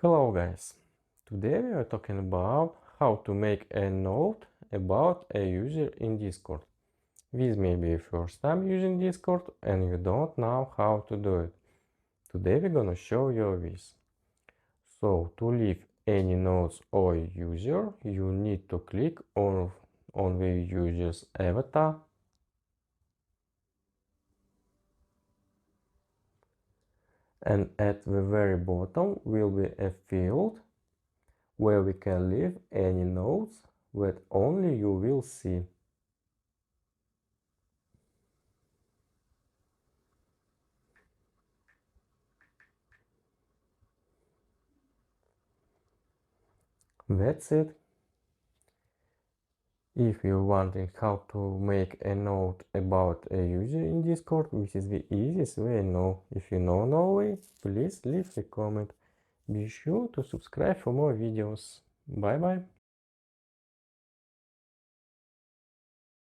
Hello guys, today we are talking about how to make a note about a user in Discord. This may be your first time using Discord and you don't know how to do it. Today we're gonna show you this. So to leave any notes or user, you need to click on the user's avatar and at the very bottom will be a field where we can leave any notes that only you will see. That's it. If you're wondering how to make a note about a user in Discord, this is the easiest way I know. If you know no way, please leave a comment. Be sure to subscribe for more videos. Bye bye.